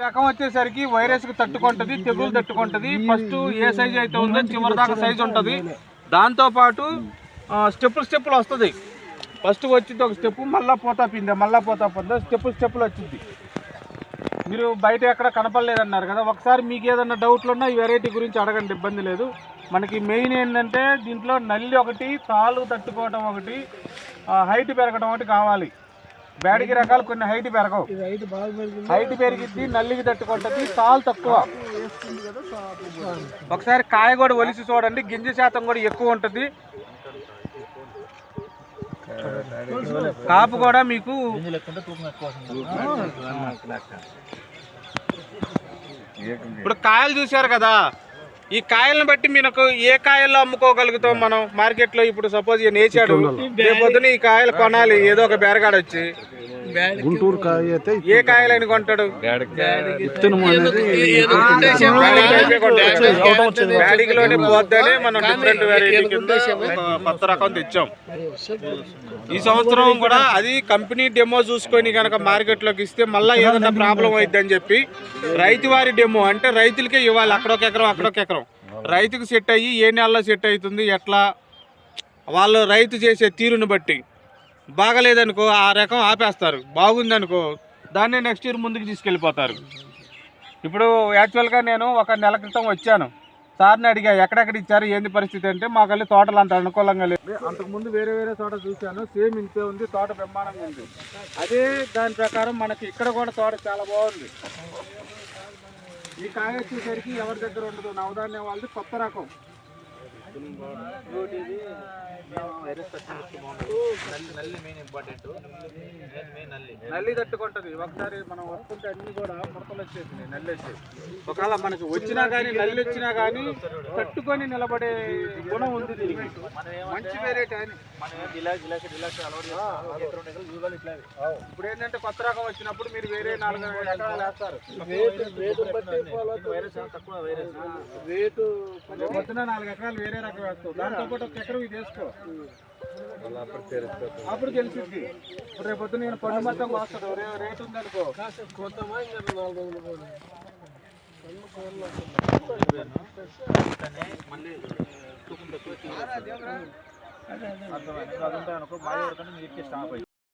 రకం వచ్చేసరికి వైరస్ కి తట్టుకుంటది, తెగులు తట్టుకుంటది. ఫస్ట్ ఏ సైజు అయితే ఉందో చివరి దాకా సైజు ఉంటుంది. దాంతో పాటు స్టెప్పులు వస్తుంది. ఫస్ట్ వచ్చింది ఒక స్టెప్, మళ్ళీ పోతా పిందే స్టెప్పులు వచ్చింది. మీరు బయట ఎక్కడ కనపడలేదన్నారు కదా, ఒకసారి మీకు ఏదన్నా డౌట్లు ఉన్నా ఈ వెరైటీ గురించి అడగండి, ఇబ్బంది లేదు. మనకి మెయిన్ ఏంటంటే దీంట్లో నల్లి ఒకటి, తాలు తట్టుకోవడం ఒకటి, హైట్ పెరగడం ఒకటి కావాలి. బ్యాడికి రకాలు కొన్ని హైట్ పెరగవు, హైట్ పెరిగిద్ది, నల్లికి తట్టుకుంటుంది, తాలు తక్కువ. ఒకసారి కాయ కూడా ఒలిసి చూడండి, గింజ శాతం కూడా ఎక్కువ ఉంటుంది. కాపు కూడా మీకు ఇప్పుడు కాయలు చూశారు కదా, ఈ కాయలను బట్టి మీకు ఏ కాయల్లో అమ్ముకోగలుగుతాం మనం మార్కెట్లో. ఇప్పుడు సపోజ్ ఈయన వేసాడు, రేపొద్దున ఈ కాయలు కొనాలి ఏదో ఒక బేరగాడు వచ్చి, గుంటూరు కాయ అయితే ఏ కాయలని కొంటాడు? బ్యాడిగిలోనే పోద్దని మనం డిఫరెంట్ వెరైటీ కింద కొత్త రకం తెచ్చాం ఈ సంవత్సరం కూడా. అది కంపెనీ డెమో చూసుకొని కనుక మార్కెట్లోకి ఇస్తే మళ్ళీ ఏదైనా ప్రాబ్లం అవుతుందని చెప్పి రైతు వారి డెమో అంటే రైతులకే ఇవ్వాలి. అక్కడొక ఎకరం రైతుకు సెట్ అయ్యి ఏ నెలలో సెట్ అవుతుంది ఎట్లా, వాళ్ళు రైతు చేసే తీరుని బట్టి. బాగలేదనుకో ఆ రకం ఆపేస్తారు, బాగుందనుకో దాన్ని నెక్స్ట్ ఇయర్ ముందుకు తీసుకెళ్ళిపోతారు. ఇప్పుడు యాక్చువల్గా నేను ఒక నెల క్రితం వచ్చాను, సార్ని అడిగా ఎక్కడెక్కడ ఇచ్చారు ఏంది పరిస్థితి అంటే, మాకల్లి తోటలు అంత అనుకూలంగా లేదు. అంతకుముందు వేరే తోట చూశాను, సేమ్ ఇంతే ఉంది, తోట బ్రహ్మాండంగా ఉంది. అదే దాని ప్రకారం మనకి ఇక్కడ కూడా తోట చాలా బాగుంది. ఈ కాయ వచ్చేసరికి ఎవరి దగ్గర ఉండదు, నవధాన్యం వాళ్ళది కొత్త రకం. నల్లి తట్టుకుంటది. ఒకసారి మనం వస్తుంటే అన్ని కూడా ముడతలు వచ్చేసింది, నల్లి వచ్చేసి. ఒకవేళ మనకి వచ్చినా కానీ నల్లి వచ్చినా కానీ తట్టుకొని నిలబడే గుణం ఉంది దీనికి. మంచి వెరైటీ అని ఇప్పుడు ఏంటంటే కొత్త రకం వచ్చినప్పుడు మీరు వేరే 4 ఎకరాలు వేస్తారు, పొద్దున 4 ఎకరాలు వేరే రకం వేస్తావు, దాంతో పాటు 1 ఎకరం ఇది వేసుకో, అప్పుడు తెలిసింది. ఇప్పుడు రేపు పొద్దున నేను పండు మొత్తం వస్తాడు, రేటు ఉందనుకో అర్థమైంది. అదుంటాయి అనుకో, బాగా స్టాప్ అయ్యి